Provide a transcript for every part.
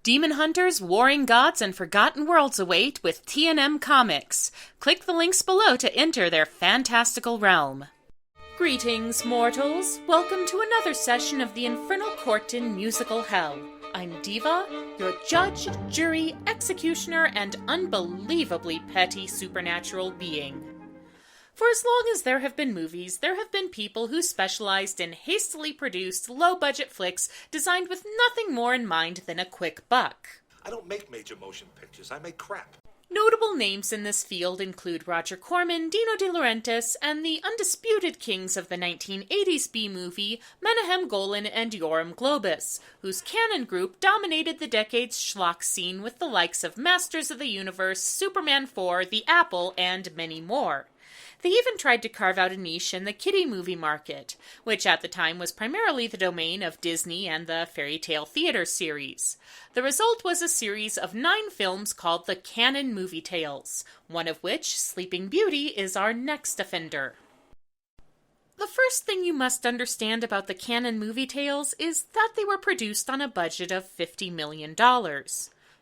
Demon hunters, warring gods, and forgotten worlds await with T&M Comics. Click the links below to enter their fantastical realm. Greetings, mortals. Welcome to another session of the Infernal Court in musical hell. I'm Diva, your judge, jury, executioner, and unbelievably petty supernatural being. For as long as there have been movies, there have been people who specialized in hastily produced, low-budget flicks designed with nothing more in mind than a quick buck. I don't make major motion pictures, I make crap. Notable names in this field include Roger Corman, Dino De Laurentiis, and the undisputed kings of the 1980s B-movie, Menahem Golan and Golan and Globus, whose canon group dominated the decade's schlock scene with the likes of Masters of the Universe, Superman 4, The Apple, and many more. They even tried to carve out a niche in the kiddie movie market, which at the time was primarily the domain of Disney and the Fairy Tale Theater series. The result was a series of 9 films called the Canon Movie Tales, one of which, Sleeping Beauty, is our next offender. The first thing you must understand about the Canon Movie Tales is that they were produced on a budget of $50 million.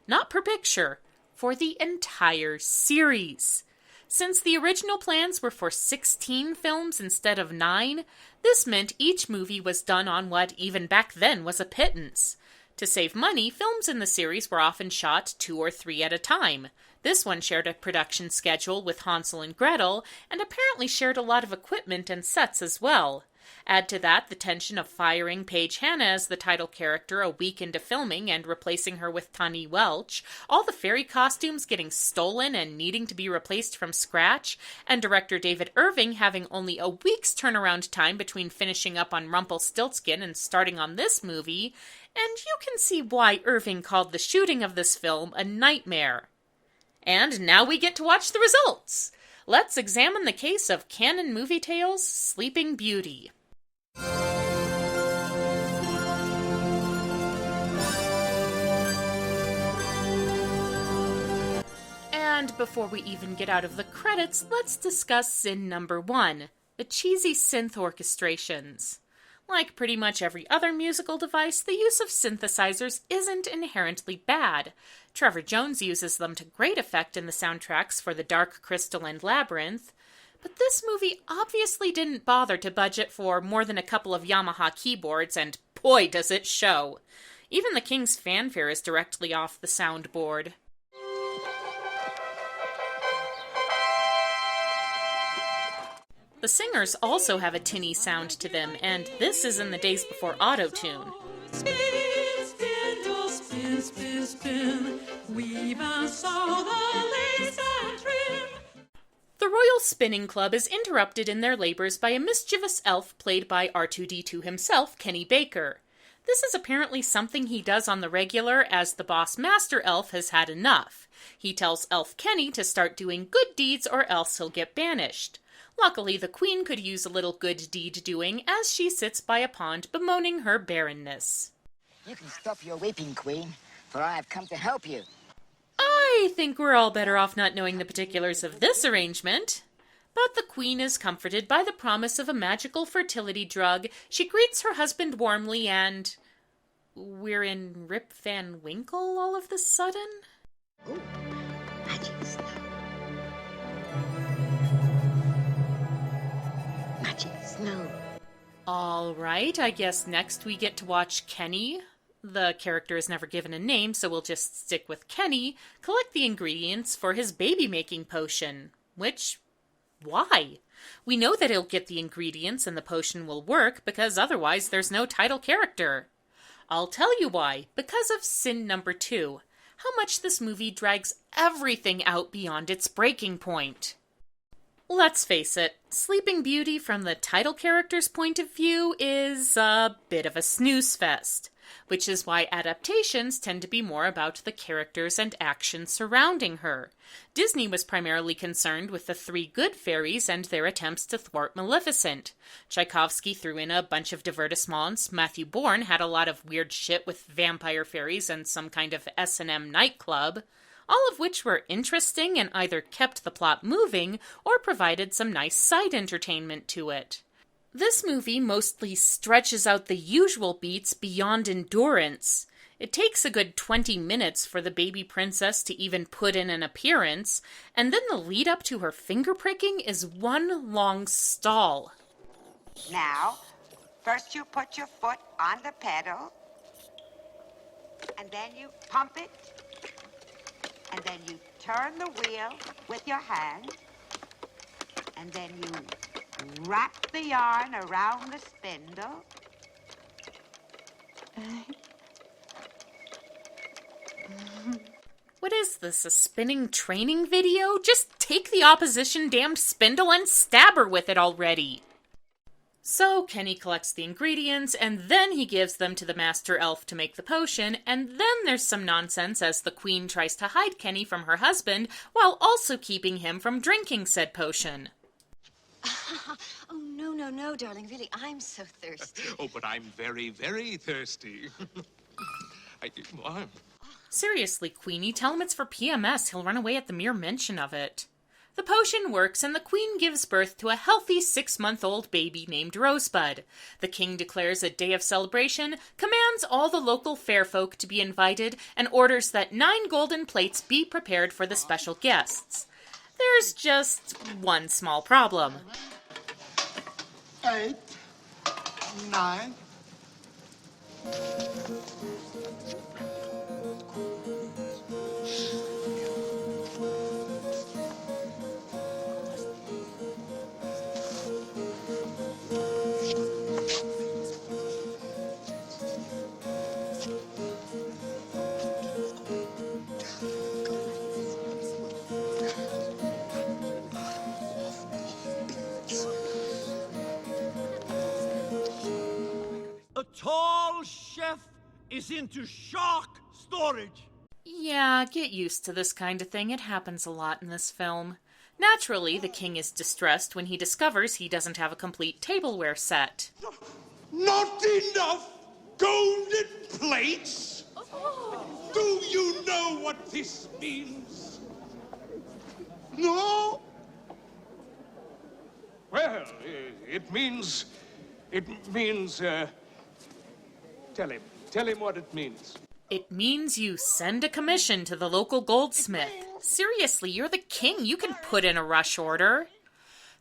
Not per picture, for the entire series. Since the original plans were for 16 films instead of 9, this meant each movie was done on what even back then was a pittance. To save money, films in the series were often shot 2 or 3 at a time. This one shared a production schedule with Hansel and Gretel, and apparently shared a lot of equipment and sets as well. Add to that the tension of firing Paige Hanna as the title character a week into filming and replacing her with Tawny Welch, all the fairy costumes getting stolen and needing to be replaced from scratch, and director David Irving having only a week's turnaround time between finishing up on Rumpelstiltskin and starting on this movie, and you can see why Irving called the shooting of this film a nightmare. And now we get to watch the results! Let's examine the case of Canon Movie Tales' Sleeping Beauty. And before we even get out of the credits, let's discuss sin number 1, the cheesy synth orchestrations. Like pretty much every other musical device, the use of synthesizers isn't inherently bad. Trevor Jones uses them to great effect in the soundtracks for The Dark Crystal and Labyrinth, but this movie obviously didn't bother to budget for more than a couple of Yamaha keyboards, and boy does it show. Even the King's fanfare is directly off the soundboard. The singers also have a tinny sound to them, and this is in the days before auto-tune. Spin, spindle, spin, spin, spin. Weave and sew the lace and trim. The Royal Spinning Club is interrupted in their labors by a mischievous elf played by R2-D2 himself, Kenny Baker. This is apparently something he does on the regular, as the boss master elf has had enough. He tells Elf Kenny to start doing good deeds or else he'll get banished. Luckily, the Queen could use a little good deed doing as she sits by a pond bemoaning her barrenness. You can stop your weeping, Queen, for I have come to help you. I think we're all better off not knowing the particulars of this arrangement. But the Queen is comforted by the promise of a magical fertility drug. She greets her husband warmly and... we're in Rip Van Winkle all of the sudden? Ooh, magic snow. Magic snow. Alright, I guess next we get to watch Kenny. The character is never given a name, so we'll just stick with Kenny, collect the ingredients for his baby-making potion. Which, why? We know that he'll get the ingredients and the potion will work, because otherwise there's no title character. I'll tell you why, because of sin number 2, how much this movie drags everything out beyond its breaking point. Let's face it, Sleeping Beauty from the title character's point of view is a bit of a snooze fest, which is why adaptations tend to be more about the characters and action surrounding her. Disney was primarily concerned with the 3 good fairies and their attempts to thwart Maleficent. Tchaikovsky threw in a bunch of divertissements. Matthew Bourne had a lot of weird shit with vampire fairies and some kind of S&M nightclub, all of which were interesting and either kept the plot moving or provided some nice side entertainment to it. This movie mostly stretches out the usual beats beyond endurance. It takes a good 20 minutes for the baby princess to even put in an appearance, and then the lead up to her finger pricking is one long stall. Now, first you put your foot on the pedal, and then you pump it, and then you turn the wheel with your hand, and then you wrap the yarn around the spindle. What is this, a spinning training video? Just take the opposition damned spindle and stab her with it already! So Kenny collects the ingredients, and then he gives them to the master elf to make the potion, and then there's some nonsense as the queen tries to hide Kenny from her husband, while also keeping him from drinking said potion. Oh, no, darling, really, I'm so thirsty. Oh, but I'm very, very thirsty. I'm... Seriously, Queenie, tell him it's for PMS. He'll run away at the mere mention of it. The potion works, and the queen gives birth to a healthy 6-month-old baby named Rosebud. The king declares a day of celebration, commands all the local fair folk to be invited, and orders that 9 golden plates be prepared for the special guests. There's just one small problem. 8, 9. A tall chef is into shark storage. Yeah, get used to this kind of thing. It happens a lot in this film. Naturally, the king is distressed when he discovers he doesn't have a complete tableware set. Not enough golden plates? Do you know what this means? No? Well, it means... Tell him what it means. It means you send a commission to the local goldsmith. Seriously, you're the king. You can put in a rush order.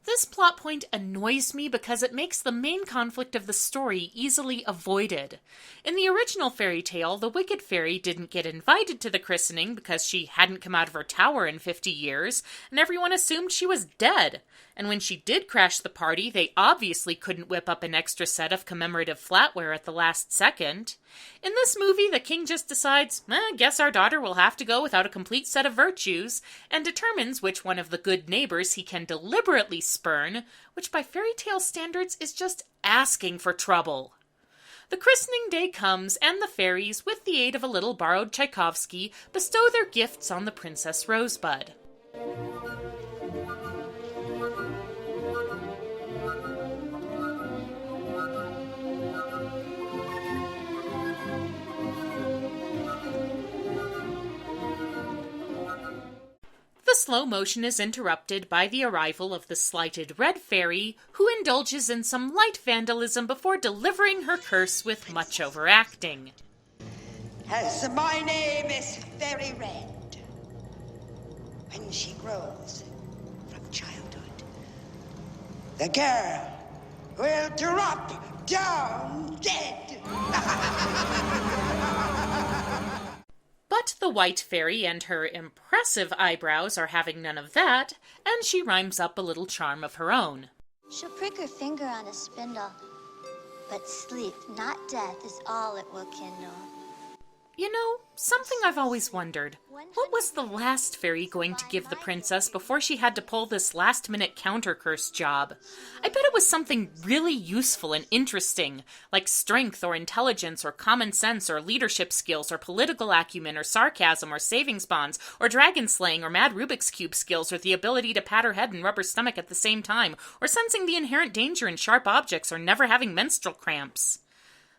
This plot point annoys me because it makes the main conflict of the story easily avoided. In the original fairy tale, the wicked fairy didn't get invited to the christening because she hadn't come out of her tower in 50 years, and everyone assumed she was dead. And when she did crash the party, they obviously couldn't whip up an extra set of commemorative flatware at the last second. In this movie, the king just decides, guess our daughter will have to go without a complete set of virtues, and determines which one of the good neighbors he can deliberately spurn, which by fairy tale standards is just asking for trouble. The christening day comes, and the fairies, with the aid of a little borrowed Tchaikovsky, bestow their gifts on the Princess Rosebud. The slow motion is interrupted by the arrival of the slighted Red Fairy, who indulges in some light vandalism before delivering her curse with much overacting. As my name is Fairy Red. When she grows from childhood, the girl will drop down dead. But the White Fairy and her impressive eyebrows are having none of that, and she rhymes up a little charm of her own. She'll prick her finger on a spindle, but sleep, not death, is all it will kindle. You know, something I've always wondered. What was the last fairy going to give the princess before she had to pull this last-minute counter-curse job? I bet it was something really useful and interesting, like strength or intelligence or common sense or leadership skills or political acumen or sarcasm or savings bonds or dragon slaying or mad Rubik's Cube skills or the ability to pat her head and rub her stomach at the same time or sensing the inherent danger in sharp objects or never having menstrual cramps.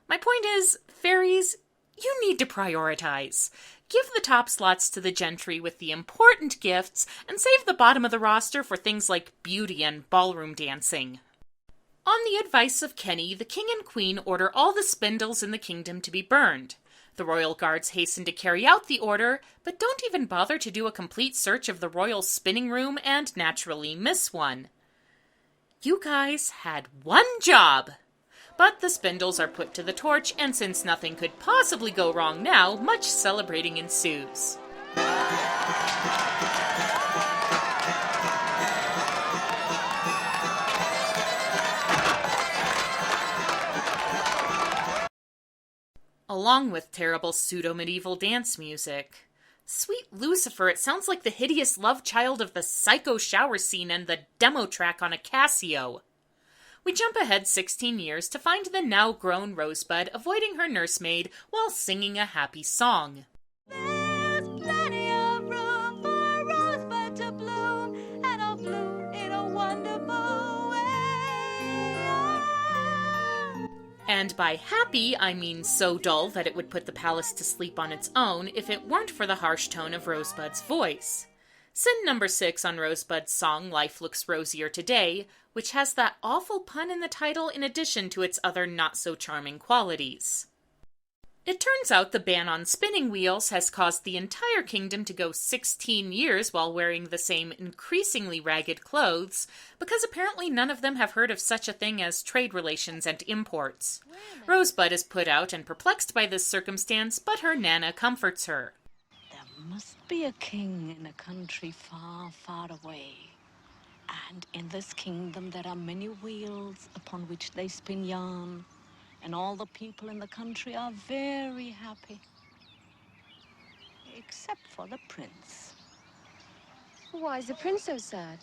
My point is, fairies, you need to prioritize. Give the top slots to the gentry with the important gifts, and save the bottom of the roster for things like beauty and ballroom dancing. On the advice of Kenny, the king and queen order all the spindles in the kingdom to be burned. The royal guards hasten to carry out the order, but don't even bother to do a complete search of the royal spinning room and naturally miss one. You guys had one job! But the spindles are put to the torch, and since nothing could possibly go wrong now, much celebrating ensues. Along with terrible pseudo-medieval dance music. Sweet Lucifer, it sounds like the hideous love child of the psycho shower scene and the demo track on a Casio. We jump ahead 16 years to find the now-grown Rosebud avoiding her nursemaid while singing a happy song. There's plenty of room for a rosebud to bloom, and I'll bloom in a wonderful way. And by happy, I mean so dull that it would put the palace to sleep on its own if it weren't for the harsh tone of Rosebud's voice. Sin number 6 on Rosebud's song Life Looks Rosier Today, which has that awful pun in the title in addition to its other not-so-charming qualities. It turns out the ban on spinning wheels has caused the entire kingdom to go 16 years while wearing the same increasingly ragged clothes, because apparently none of them have heard of such a thing as trade relations and imports. Rosebud is put out and perplexed by this circumstance, but her Nana comforts her. There must be a king in a country far, far away. And in this kingdom there are many wheels upon which they spin yarn. And all the people in the country are very happy. Except for the prince. Why is the prince so sad?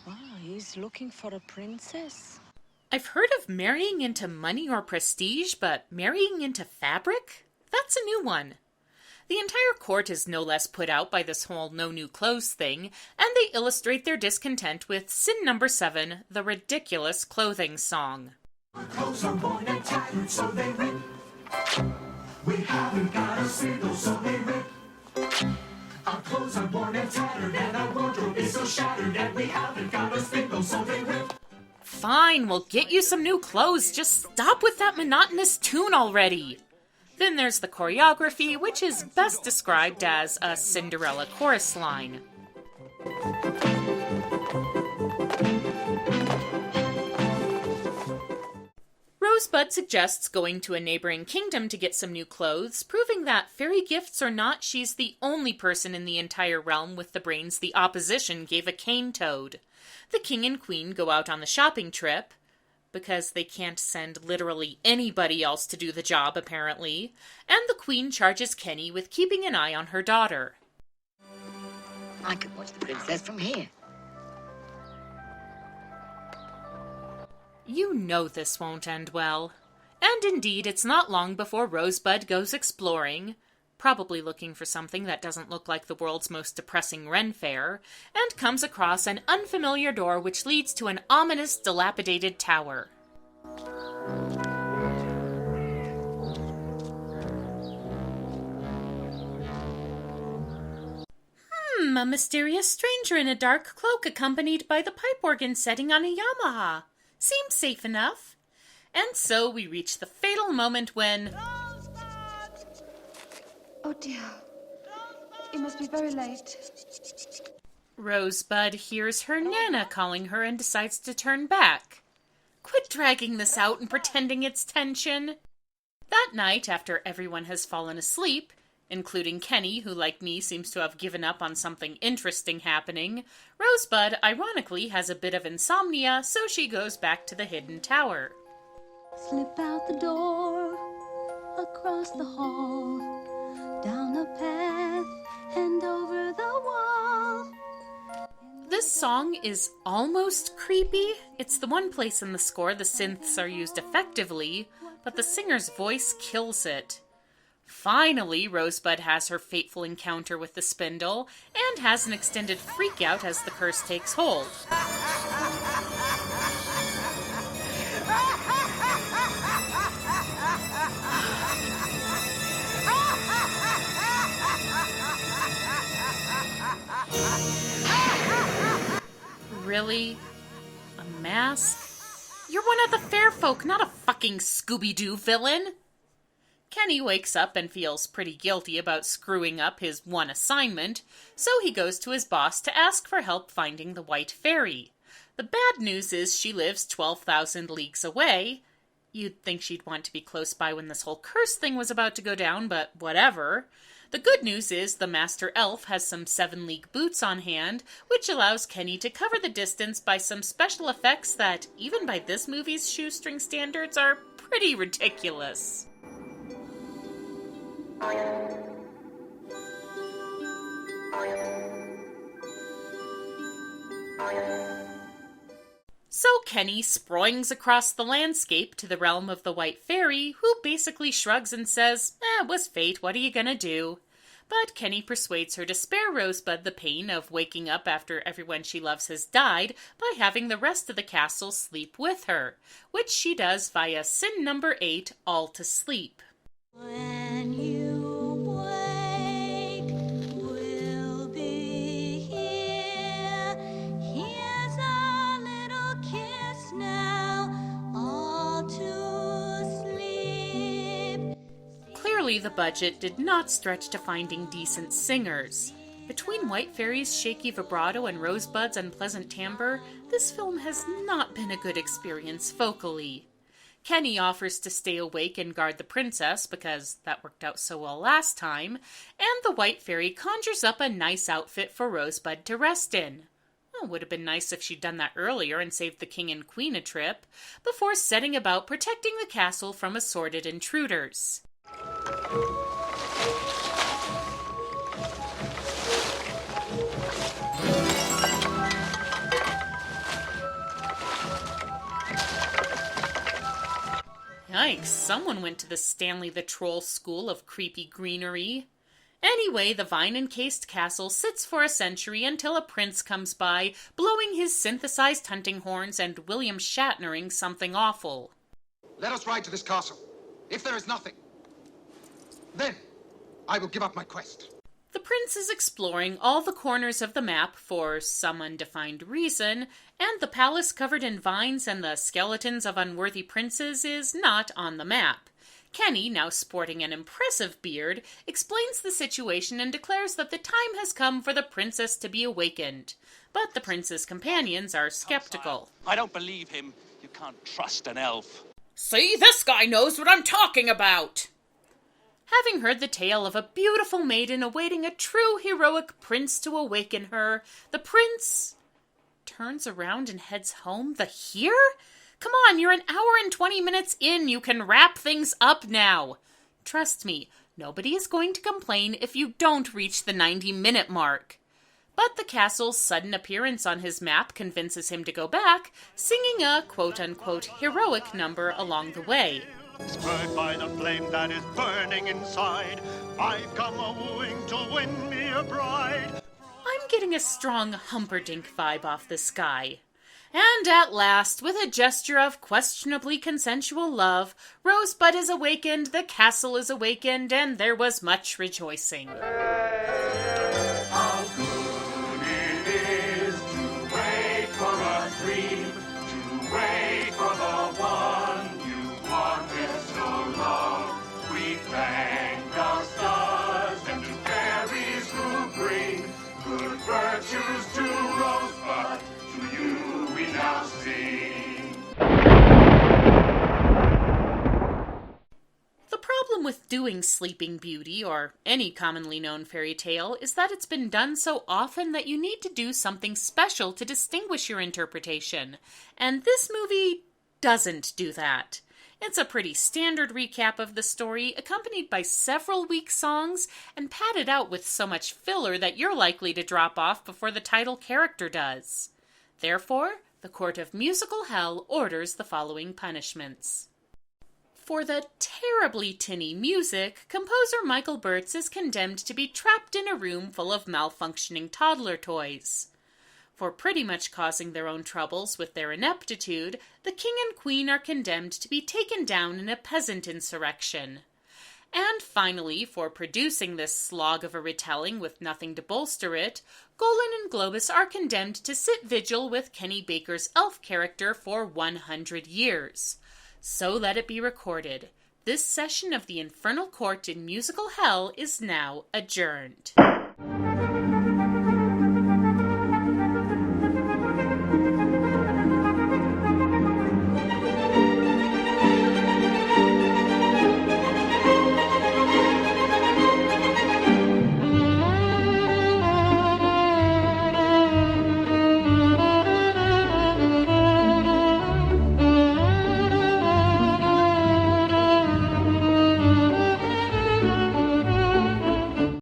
Well, he's looking for a princess. I've heard of marrying into money or prestige, but marrying into fabric? That's a new one. The entire court is no less put out by this whole no new clothes thing, and they illustrate their discontent with sin number 7, the ridiculous clothing song. Our clothes are worn and tattered, so they rip. We haven't got a spindle, so they rip. Our clothes are worn and tattered, and our wardrobe is so shattered, and we haven't got a spindle, so they rip. Fine, we'll get you some new clothes, just stop with that monotonous tune already. Then there's the choreography, which is best described as a Cinderella chorus line. Rosebud suggests going to a neighboring kingdom to get some new clothes, proving that fairy gifts or not, she's the only person in the entire realm with the brains the opposition gave a cane toad. The king and queen go out on the shopping trip, because they can't send literally anybody else to do the job, apparently, and the queen charges Kenny with keeping an eye on her daughter. I could watch the princess from here. You know this won't end well. And indeed, it's not long before Rosebud goes exploring, probably looking for something that doesn't look like the world's most depressing Ren Fair, and comes across an unfamiliar door which leads to an ominous, dilapidated tower. A mysterious stranger in a dark cloak accompanied by the pipe organ setting on a Yamaha. Seems safe enough. And so we reach the fatal moment when... Oh dear. It must be very late. Rosebud hears her Nana calling her and decides to turn back. Quit dragging this out and pretending it's tension. That night, after everyone has fallen asleep, including Kenny, who like me seems to have given up on something interesting happening, Rosebud ironically has a bit of insomnia, so she goes back to the hidden tower. Slip out the door, across the hall, down the path, and over the wall. This song is almost creepy. It's the one place in the score the synths are used effectively, but the singer's voice kills it. Finally, Rosebud has her fateful encounter with the spindle, and has an extended freakout as the curse takes hold. Really? A mask? You're one of the fair folk, not a fucking Scooby-Doo villain! Kenny wakes up and feels pretty guilty about screwing up his one assignment, so he goes to his boss to ask for help finding the White Fairy. The bad news is she lives 12,000 leagues away. You'd think she'd want to be close by when this whole curse thing was about to go down, but whatever. The good news is the Master Elf has some 7-league boots on hand, which allows Kenny to cover the distance by some special effects that, even by this movie's shoestring standards, are pretty ridiculous. So Kenny springs across the landscape to the realm of the White Fairy, who basically shrugs and says, it was fate, what are you gonna do? But Kenny persuades her to spare Rosebud the pain of waking up after everyone she loves has died by having the rest of the castle sleep with her, which she does via sin number 8, all to sleep. When you wake, we'll be here. Here's a little kiss now, all to sleep. Clearly, the budget did not stretch to finding decent singers. Between White Fairy's shaky vibrato and Rosebud's unpleasant timbre, this film has not been a good experience vocally. Kenny offers to stay awake and guard the princess, because that worked out so well last time, and the White Fairy conjures up a nice outfit for Rosebud to rest in. Well, it would have been nice if she'd done that earlier and saved the king and queen a trip, before setting about protecting the castle from assorted intruders. Yikes, someone went to the Stanley the Troll School of creepy greenery. Anyway, the vine-encased castle sits for a century until a prince comes by, blowing his synthesized hunting horns and William Shatnering something awful. Let us ride to this castle. If there is nothing, then I will give up my quest. The prince is exploring all the corners of the map for some undefined reason, and the palace covered in vines and the skeletons of unworthy princes is not on the map. Kenny, now sporting an impressive beard, explains the situation and declares that the time has come for the princess to be awakened. But the prince's companions are skeptical. I don't believe him. You can't trust an elf. See, this guy knows what I'm talking about! Having heard the tale of a beautiful maiden awaiting a true heroic prince to awaken her, the prince turns around and heads home. The here? Come on, you're an hour and 20 minutes in. You can wrap things up now. Trust me, nobody is going to complain if you don't reach the 90-minute mark. But the castle's sudden appearance on his map convinces him to go back, singing a quote-unquote heroic number along the way. Spurred by the flame that is burning inside, I've come a-wooing to win me a bride. I'm getting a strong Humperdinck vibe off this guy. And at last, with a gesture of questionably consensual love, Rosebud is awakened, the castle is awakened, and there was much rejoicing. How good it is to wait for a dream, to wait for the one you wanted so long. We thank our stars and to fairies who bring good virtues to Rosebud. To you we now sing. The problem with doing Sleeping Beauty, or any commonly known fairy tale, is that it's been done so often that you need to do something special to distinguish your interpretation. And this movie doesn't do that. It's a pretty standard recap of the story, accompanied by several weak songs, and padded out with so much filler that you're likely to drop off before the title character does. Therefore, the Court of Musical Hell orders the following punishments. For the terribly tinny music, composer Michael Bertz is condemned to be trapped in a room full of malfunctioning toddler toys. For pretty much causing their own troubles with their ineptitude, the king and queen are condemned to be taken down in a peasant insurrection. And finally, for producing this slog of a retelling with nothing to bolster it, Golan and Globus are condemned to sit vigil with Kenny Baker's elf character for 100 years. So let it be recorded. This session of the Infernal Court in musical hell is now adjourned.